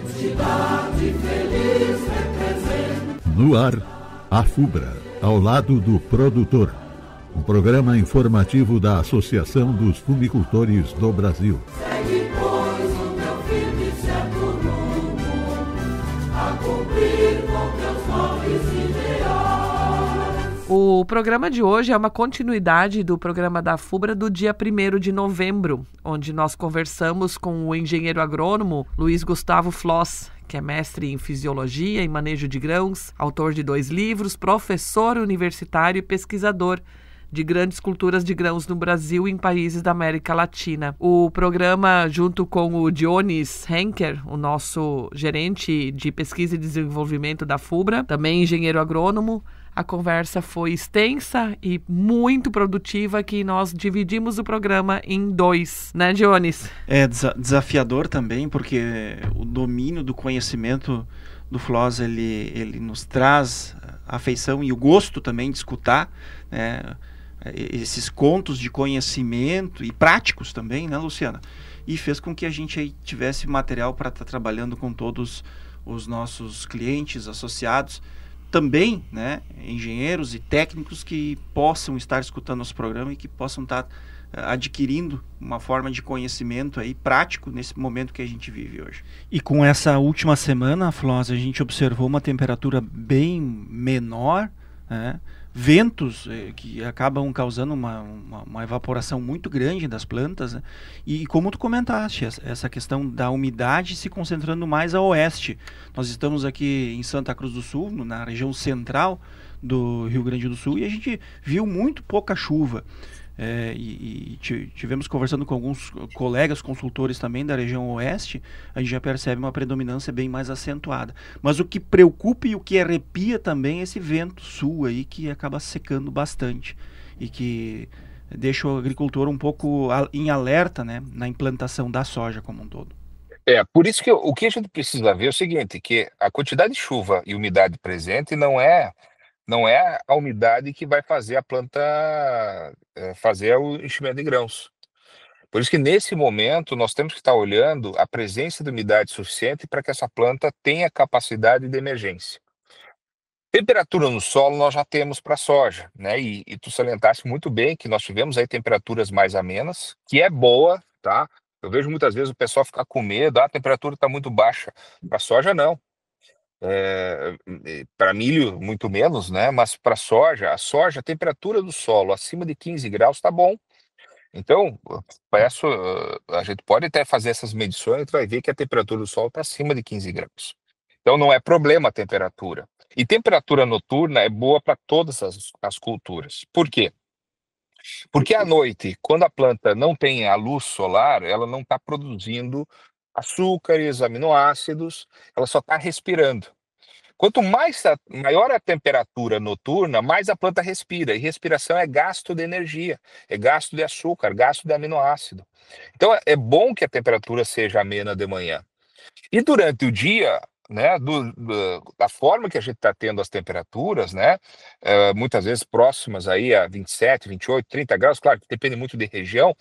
Cidade feliz representa. No ar, a FUBRA, ao lado do produtor. Um programa informativo da Associação dos Fumicultores do Brasil. Segue, pois, o teu firme e certo rumo, a cumprir com teus nobres ideais. O programa de hoje é uma continuidade do programa da FUBRA do dia 1º de novembro, onde nós conversamos com o engenheiro agrônomo Luiz Gustavo Floss, que é mestre em fisiologia e manejo de grãos, autor de 2 livros, professor universitário e pesquisador de grandes culturas de grãos no Brasil e em países da América Latina. O programa, junto com o Dionis Henker, o nosso gerente de pesquisa e desenvolvimento da FUBRA, também engenheiro agrônomo, a conversa foi extensa e muito produtiva, que nós dividimos o programa em 2, né, Dionis? É desafiador também, porque o domínio do conhecimento do Floss, ele nos traz a afeição e o gosto também de escutar, né, esses contos de conhecimento e práticos também, né, Luciana? E fez com que a gente aí tivesse material para estar trabalhando com todos os nossos clientes, associados, também, né, engenheiros e técnicos que possam estar escutando nosso programa e que possam estar adquirindo uma forma de conhecimento aí prático nesse momento que a gente vive hoje. E com essa última semana, Floss, a gente observou uma temperatura bem menor, né? Ventos que acabam causando uma evaporação muito grande das plantas, né? E como tu comentaste, essa questão da umidade se concentrando mais a oeste. Nós estamos aqui em Santa Cruz do Sul, na região central do Rio Grande do Sul, e a gente viu muito pouca chuva. Tivemos conversando com alguns colegas consultores também da região oeste, a gente já percebe uma predominância bem mais acentuada. Mas o que preocupa e o que arrepia também é esse vento sul aí, que acaba secando bastante e que deixa o agricultor um pouco em alerta, né, na implantação da soja como um todo. Por isso que o que a gente precisa ver é o seguinte, que a quantidade de chuva e umidade presente não é a umidade que vai fazer a planta fazer o enchimento de grãos. Por isso que nesse momento nós temos que estar olhando a presença de umidade suficiente para que essa planta tenha capacidade de emergência. Temperatura no solo nós já temos para a soja, né? E tu salientaste muito bem que nós tivemos aí temperaturas mais amenas, que é boa, tá? Eu vejo muitas vezes o pessoal ficar com medo, a temperatura está muito baixa. Para a soja não. Para milho muito menos, né? Mas para a temperatura do solo acima de 15 graus está bom. Então, a gente pode até fazer essas medições e vai ver que a temperatura do solo está acima de 15 graus. Então não é problema a temperatura. E temperatura noturna é boa para todas as culturas. Por quê? Porque à noite, quando a planta não tem a luz solar, ela não está produzindo açúcares, aminoácidos, ela só está respirando. Quanto maior a temperatura noturna, mais a planta respira. E respiração é gasto de energia, é gasto de açúcar, gasto de aminoácido. Então é bom que a temperatura seja amena de manhã. E durante o dia, né, da forma que a gente está tendo as temperaturas, né, muitas vezes próximas aí a 27, 28, 30 graus, claro que depende muito de região,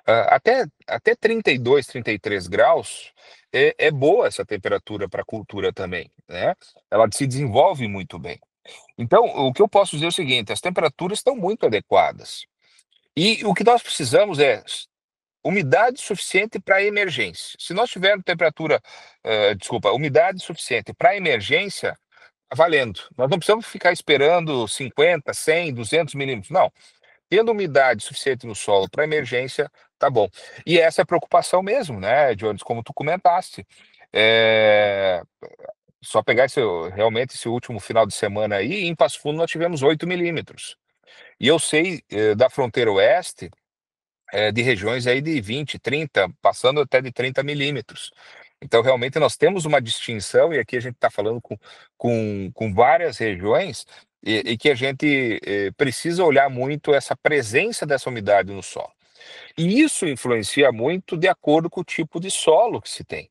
até 32, 33 graus é boa essa temperatura para a cultura também, né? Ela se desenvolve muito bem. Então, o que eu posso dizer é o seguinte, as temperaturas estão muito adequadas. E o que nós precisamos é umidade suficiente para emergência. Se nós tivermos umidade suficiente para emergência, tá valendo. Nós não precisamos ficar esperando 50, 100, 200 milímetros, não. Tendo umidade suficiente no solo para emergência, tá bom. E essa é a preocupação mesmo, né, Jones, como tu comentaste. Só pegar realmente esse último final de semana aí, em Passo Fundo nós tivemos 8 milímetros. E eu sei da fronteira oeste, de regiões aí de 20, 30, passando até de 30 milímetros. Então, realmente, nós temos uma distinção, e aqui a gente está falando com várias regiões, e que a gente precisa olhar muito essa presença dessa umidade no solo. E isso influencia muito de acordo com o tipo de solo que se tem.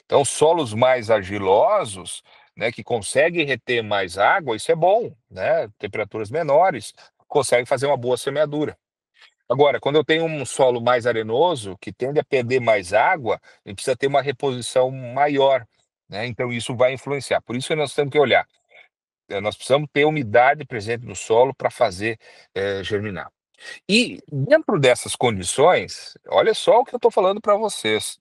Então, solos mais argilosos, né, que conseguem reter mais água, isso é bom, né? Temperaturas menores, consegue fazer uma boa semeadura. Agora, quando eu tenho um solo mais arenoso, que tende a perder mais água, ele precisa ter uma reposição maior. né? Então isso vai influenciar. Por isso que nós temos que olhar. Nós precisamos ter umidade presente no solo para fazer germinar. E dentro dessas condições, olha só o que eu estou falando para vocês.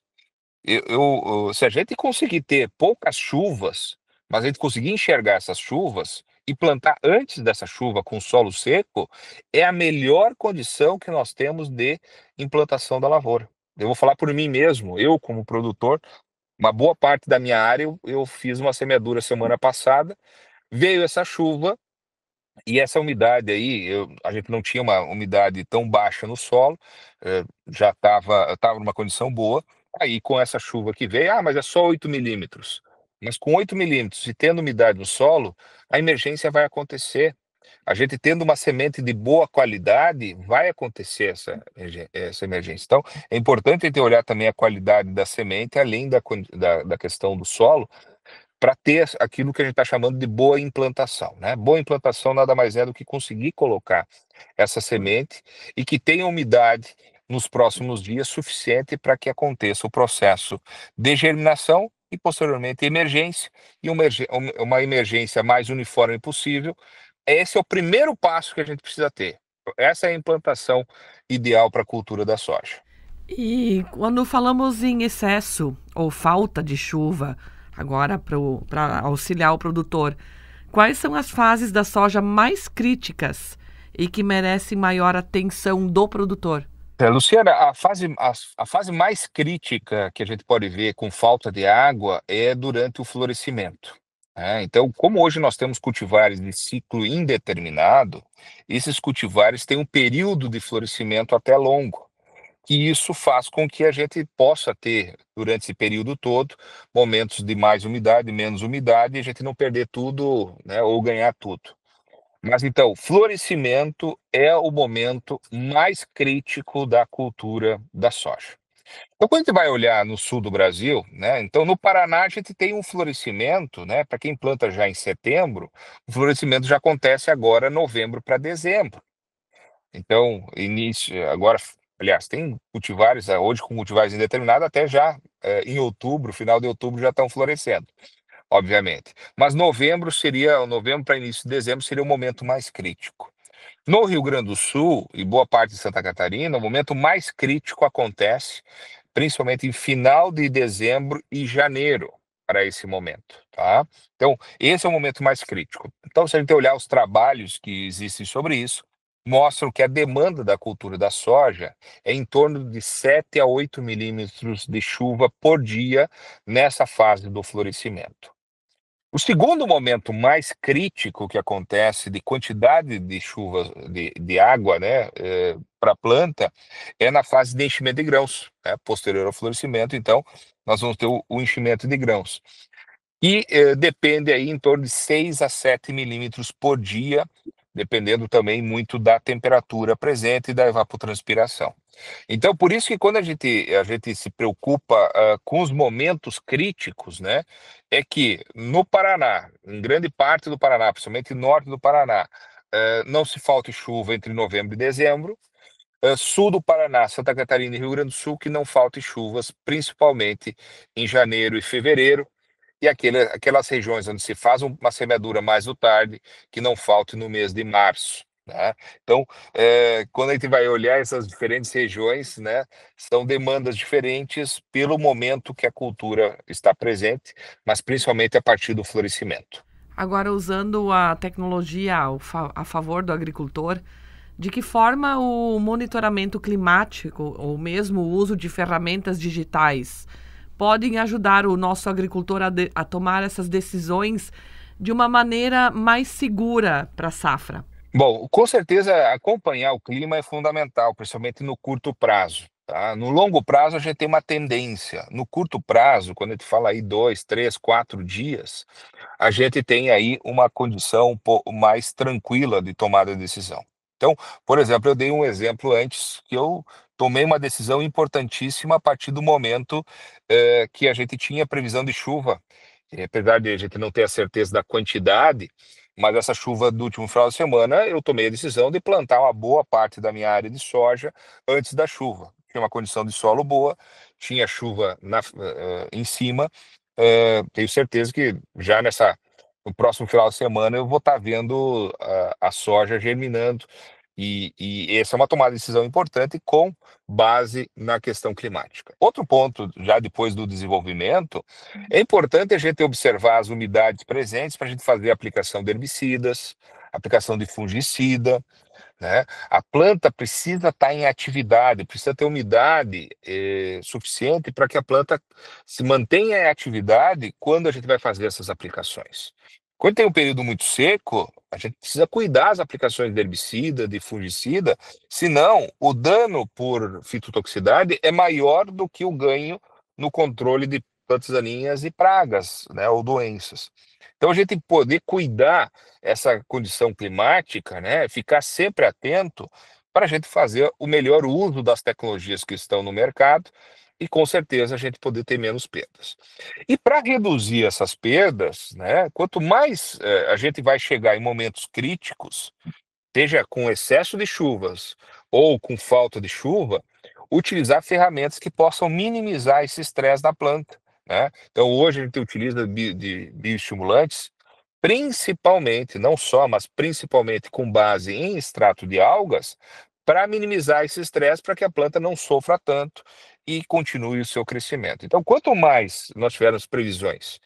Se a gente conseguir ter poucas chuvas, mas a gente conseguir enxergar essas chuvas e plantar antes dessa chuva com solo seco, é a melhor condição que nós temos de implantação da lavoura. Eu vou falar por mim mesmo, eu como produtor, uma boa parte da minha área eu fiz uma semeadura semana passada, veio essa chuva, e essa umidade aí, a gente não tinha uma umidade tão baixa no solo, já estava numa condição boa. Aí com essa chuva que veio, mas é só 8 milímetros. Mas com 8 milímetros e tendo umidade no solo, a emergência vai acontecer. A gente tendo uma semente de boa qualidade, vai acontecer essa emergência. Então, é importante a gente olhar também a qualidade da semente, além da questão do solo, para ter aquilo que a gente está chamando de boa implantação, né? Boa implantação nada mais é do que conseguir colocar essa semente e que tenha umidade nos próximos dias suficiente para que aconteça o processo de germinação e posteriormente emergência, e uma emergência mais uniforme possível. Esse é o primeiro passo que a gente precisa ter. Essa é a implantação ideal para a cultura da soja. E quando falamos em excesso ou falta de chuva, agora para auxiliar o produtor, quais são as fases da soja mais críticas e que merecem maior atenção do produtor? Luciana, a fase mais crítica que a gente pode ver com falta de água é durante o florescimento, né? Então, como hoje nós temos cultivares de ciclo indeterminado, esses cultivares têm um período de florescimento até longo. E isso faz com que a gente possa ter, durante esse período todo, momentos de mais umidade, menos umidade, e a gente não perder tudo, né, ou ganhar tudo. Mas então, florescimento é o momento mais crítico da cultura da soja. Então, quando a gente vai olhar no sul do Brasil, né, então no Paraná a gente tem um florescimento, né, para quem planta já em setembro, o florescimento já acontece agora novembro para dezembro. Então, agora, aliás, tem cultivares, hoje com cultivares indeterminados, até já em outubro, final de outubro já estão florescendo, obviamente. Mas novembro para início de dezembro seria o momento mais crítico. No Rio Grande do Sul e boa parte de Santa Catarina, o momento mais crítico acontece principalmente em final de dezembro e janeiro para esse momento, tá? Então, esse é o momento mais crítico. Então, se a gente olhar os trabalhos que existem sobre isso, mostram que a demanda da cultura da soja é em torno de 7 a 8 milímetros de chuva por dia nessa fase do florescimento. O segundo momento mais crítico que acontece de quantidade de chuva, de água, né, para a planta, é na fase de enchimento de grãos, né, posterior ao florescimento. Então, nós vamos ter o enchimento de grãos. E depende aí em torno de 6 a 7 milímetros por dia, dependendo também muito da temperatura presente e da evapotranspiração. Então, por isso que quando a gente se preocupa com os momentos críticos, né, é que no Paraná, em grande parte do Paraná, principalmente norte do Paraná, não se falte chuva entre novembro e dezembro. Sul do Paraná, Santa Catarina e Rio Grande do Sul, que não falte chuvas, principalmente em janeiro e fevereiro. E aquelas regiões onde se faz uma semeadura mais do tarde, que não falte no mês de março, né? Então, quando a gente vai olhar essas diferentes regiões, né, são demandas diferentes pelo momento que a cultura está presente, mas principalmente a partir do florescimento. Agora, usando a tecnologia a favor do agricultor, de que forma o monitoramento climático ou mesmo o uso de ferramentas digitais podem ajudar o nosso agricultor a tomar essas decisões de uma maneira mais segura para a safra? Bom, com certeza acompanhar o clima é fundamental, principalmente no curto prazo, tá? No longo prazo a gente tem uma tendência. No curto prazo, quando a gente fala aí 2, 3, 4 dias, a gente tem aí uma condição um pouco mais tranquila de tomada de decisão. Então, por exemplo, eu dei um exemplo antes que eu tomei uma decisão importantíssima a partir do momento que a gente tinha previsão de chuva. E apesar de a gente não ter a certeza da quantidade, mas essa chuva do último final de semana, eu tomei a decisão de plantar uma boa parte da minha área de soja antes da chuva. Tinha uma condição de solo boa, tinha chuva em cima, tenho certeza que já no próximo final de semana eu vou estar vendo a soja germinando. E essa é uma tomada de decisão importante com base na questão climática. Outro ponto, já depois do desenvolvimento, é importante a gente observar as umidades presentes para a gente fazer a aplicação de herbicidas, aplicação de fungicida, né? A planta precisa estar em atividade, precisa ter umidade suficiente para que a planta se mantenha em atividade quando a gente vai fazer essas aplicações. Quando tem um período muito seco, a gente precisa cuidar das aplicações de herbicida, de fungicida, senão o dano por fitotoxicidade é maior do que o ganho no controle de plantas daninhas e pragas, né, ou doenças. Então a gente poder cuidar essa condição climática, né, ficar sempre atento para a gente fazer o melhor uso das tecnologias que estão no mercado e com certeza a gente poder ter menos perdas. E para reduzir essas perdas, né, quanto mais a gente vai chegar em momentos críticos, seja com excesso de chuvas ou com falta de chuva, utilizar ferramentas que possam minimizar esse estresse na planta, né? Então hoje a gente utiliza de bioestimulantes, principalmente, não só, mas principalmente com base em extrato de algas, para minimizar esse estresse, para que a planta não sofra tanto e continue o seu crescimento. Então, quanto mais nós tivermos previsões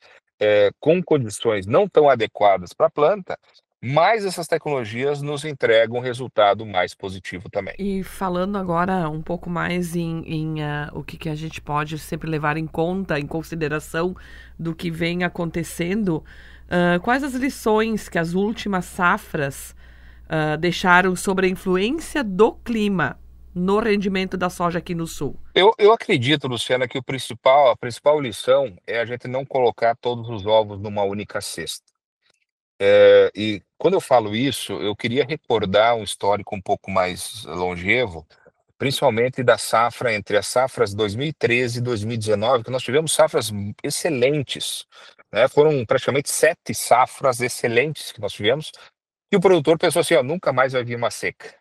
com condições não tão adequadas para a planta, mais essas tecnologias nos entregam um resultado mais positivo também. E falando agora um pouco mais o que a gente pode sempre levar em conta, em consideração do que vem acontecendo, quais as lições que as últimas safras deixaram sobre a influência do clima no rendimento da soja aqui no sul? Eu acredito, Luciana, que a principal lição é a gente não colocar todos os ovos numa única cesta. E quando eu falo isso, eu queria recordar um histórico um pouco mais longevo, principalmente da safra, entre as safras 2013 e 2019, que nós tivemos safras excelentes, né? Foram praticamente 7 safras excelentes que nós tivemos, e o produtor pensou assim, ó, nunca mais vai vir uma seca.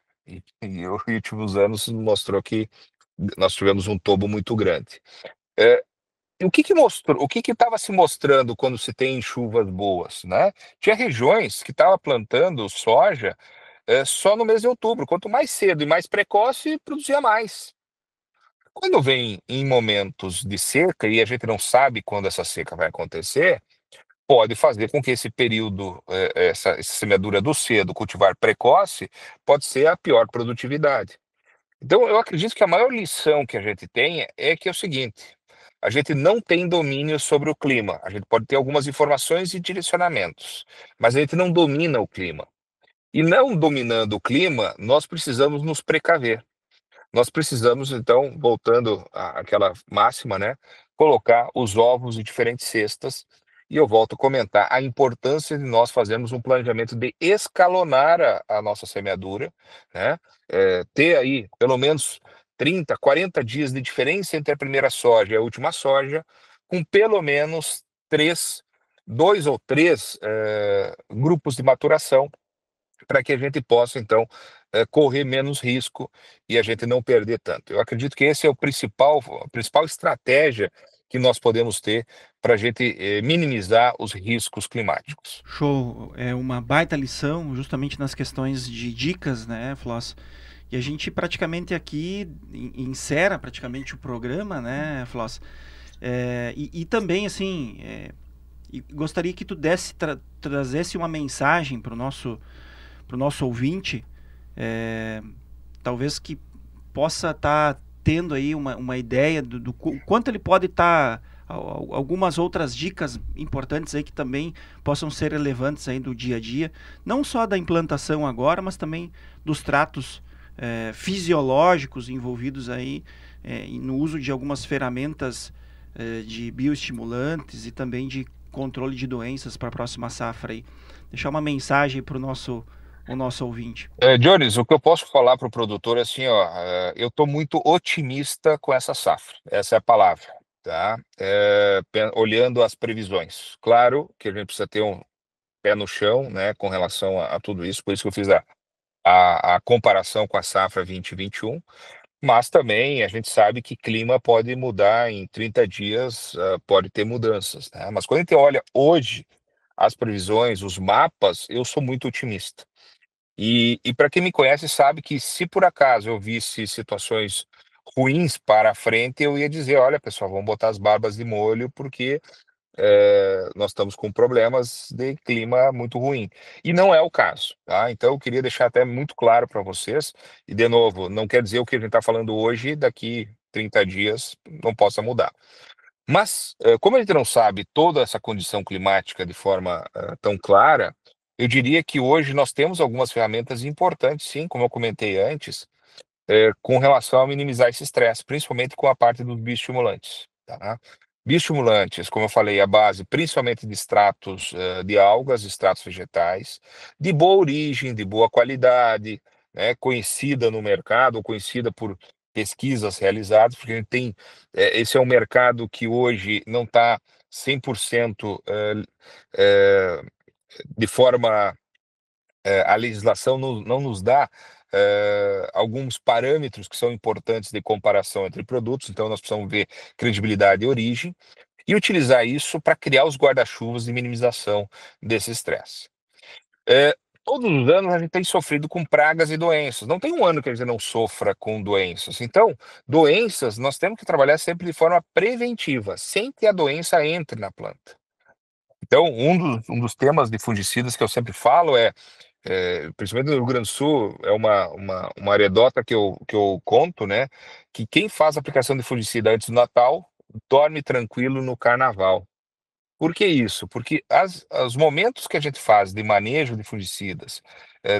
E os últimos anos mostrou que nós tivemos um tombo muito grande. E o que estava se mostrando quando se tem chuvas boas, né? Tinha regiões que estavam plantando soja só no mês de outubro. Quanto mais cedo e mais precoce, produzia mais. Quando vem em momentos de seca, e a gente não sabe quando essa seca vai acontecer, pode fazer com que esse período, essa semeadura do cedo, cultivar precoce, pode ser a pior produtividade. Então, eu acredito que a maior lição que a gente tem é que é o seguinte: a gente não tem domínio sobre o clima. A gente pode ter algumas informações e direcionamentos, mas a gente não domina o clima. E não dominando o clima, nós precisamos nos precaver. Nós precisamos, então, voltando àquela máxima, né, colocar os ovos em diferentes cestas. E eu volto a comentar a importância de nós fazermos um planejamento de escalonar a nossa semeadura, né, ter aí pelo menos 30, 40 dias de diferença entre a primeira soja e a última soja, com pelo menos 2 ou 3 grupos de maturação, para que a gente possa, então, correr menos risco e a gente não perder tanto. Eu acredito que esse é a principal estratégia que nós podemos ter para a gente minimizar os riscos climáticos. Show, é uma baita lição justamente nas questões de dicas, né, Floss? E a gente praticamente aqui encerra praticamente o programa, né, Floss? E também, assim, gostaria que tu trazesse uma mensagem para o nosso ouvinte, talvez que possa estar tendo aí uma ideia do quanto ele pode estar, algumas outras dicas importantes aí que também possam ser relevantes aí do dia a dia, não só da implantação agora, mas também dos tratos fisiológicos envolvidos aí no uso de algumas ferramentas de bioestimulantes e também de controle de doenças para a próxima safra aí. Deixar uma mensagem para o nosso ouvinte. Jones, o que eu posso falar para o produtor é assim, ó, eu estou muito otimista com essa safra, essa é a palavra, tá? Olhando as previsões. Claro que a gente precisa ter um pé no chão, né, com relação a tudo isso, por isso que eu fiz a comparação com a safra 2021, Mas também a gente sabe que clima pode mudar em 30 dias, pode ter mudanças, né? Mas quando a gente olha hoje as previsões, os mapas, eu sou muito otimista. E para quem me conhece sabe que se por acaso eu visse situações ruins para a frente, eu ia dizer, olha pessoal, vamos botar as barbas de molho porque nós estamos com problemas de clima muito ruim. E não é o caso, tá? Então eu queria deixar até muito claro para vocês, e de novo, não quer dizer o que a gente está falando hoje, daqui 30 dias não possa mudar. Mas, como a gente não sabe toda essa condição climática de forma tão clara, eu diria que hoje nós temos algumas ferramentas importantes, sim, como eu comentei antes, com relação a minimizar esse estresse, principalmente com a parte dos bioestimulantes, tá? Bioestimulantes, como eu falei, a base principalmente de extratos de algas, extratos vegetais, de boa origem, de boa qualidade, né, conhecida no mercado, ou conhecida por pesquisas realizadas, porque a gente tem, esse é um mercado que hoje não está 100% de forma a legislação não nos dá alguns parâmetros que são importantes de comparação entre produtos, então nós precisamos ver credibilidade e origem, e utilizar isso para criar os guarda-chuvas de minimização desse estresse. Todos os anos a gente tem sofrido com pragas e doenças, não tem um ano que a gente não sofra com doenças. Então, doenças nós temos que trabalhar sempre de forma preventiva, sem que a doença entre na planta. Então, um dos temas de fungicidas que eu sempre falo principalmente no Rio Grande do Sul, é uma anedota que eu conto, né? Que quem faz a aplicação de fungicida antes do Natal dorme tranquilo no Carnaval. Por que isso? Porque os momentos que a gente faz de manejo de fungicidas,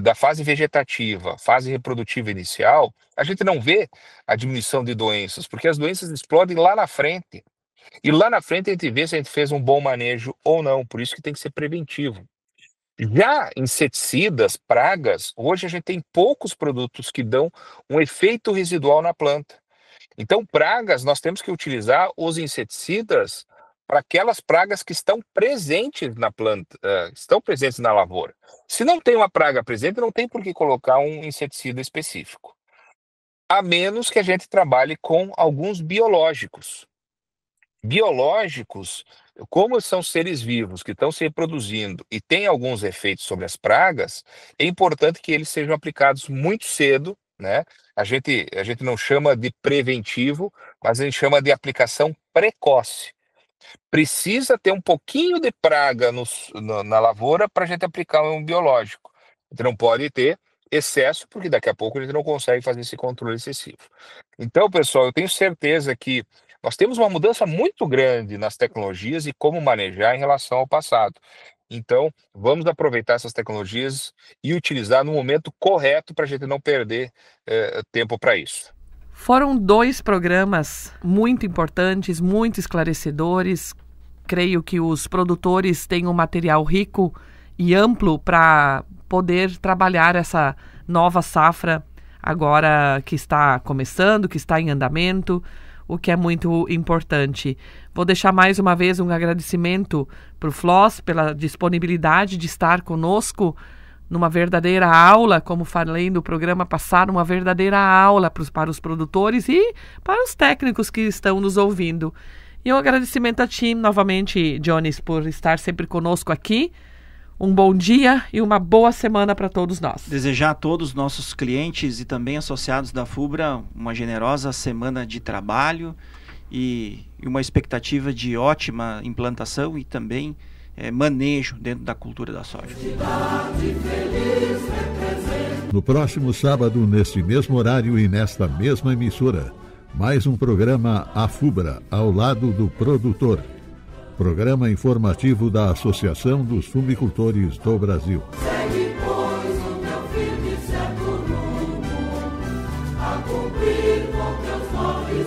da fase vegetativa, fase reprodutiva inicial, a gente não vê a diminuição de doenças, porque as doenças explodem lá na frente. E lá na frente a gente vê se a gente fez um bom manejo ou não, por isso que tem que ser preventivo. Já inseticidas, pragas, hoje a gente tem poucos produtos que dão um efeito residual na planta. Então, pragas, nós temos que utilizar os inseticidas para aquelas pragas que estão presentes na planta, estão presentes na lavoura. Se não tem uma praga presente, não tem por que colocar um inseticida específico. A menos que a gente trabalhe com alguns biológicos. Biológicos, como são seres vivos que estão se reproduzindo e têm alguns efeitos sobre as pragas, é importante que eles sejam aplicados muito cedo, né? A gente não chama de preventivo, mas a gente chama de aplicação precoce. Precisa ter um pouquinho de praga na lavoura para a gente aplicar um biológico. A gente não pode ter excesso, porque daqui a pouco a gente não consegue fazer esse controle excessivo. Então, pessoal, eu tenho certeza que nós temos uma mudança muito grande nas tecnologias e como manejar em relação ao passado. Então, vamos aproveitar essas tecnologias e utilizar no momento correto para a gente não perder tempo para isso. Foram 2 programas muito importantes, muito esclarecedores. Creio que os produtores têm um material rico e amplo para poder trabalhar essa nova safra agora que está começando, que está em andamento, o que é muito importante. Vou deixar mais uma vez um agradecimento para o FLOS pela disponibilidade de estar conosco numa verdadeira aula, como falei no programa passado, uma verdadeira aula para os produtores e para os técnicos que estão nos ouvindo. E um agradecimento a ti, novamente, Jones, por estar sempre conosco aqui. Um bom dia e uma boa semana para todos nós. Desejar a todos os nossos clientes e também associados da FUBRA uma generosa semana de trabalho e uma expectativa de ótima implantação e também manejo dentro da cultura da soja. No próximo sábado, neste mesmo horário e nesta mesma emissora, mais um programa A FUBRA, ao lado do produtor. Programa informativo da Associação dos Fumicultores do Brasil. Segue, pois, o teu firme e certo rumo, a cumprir com teus nobres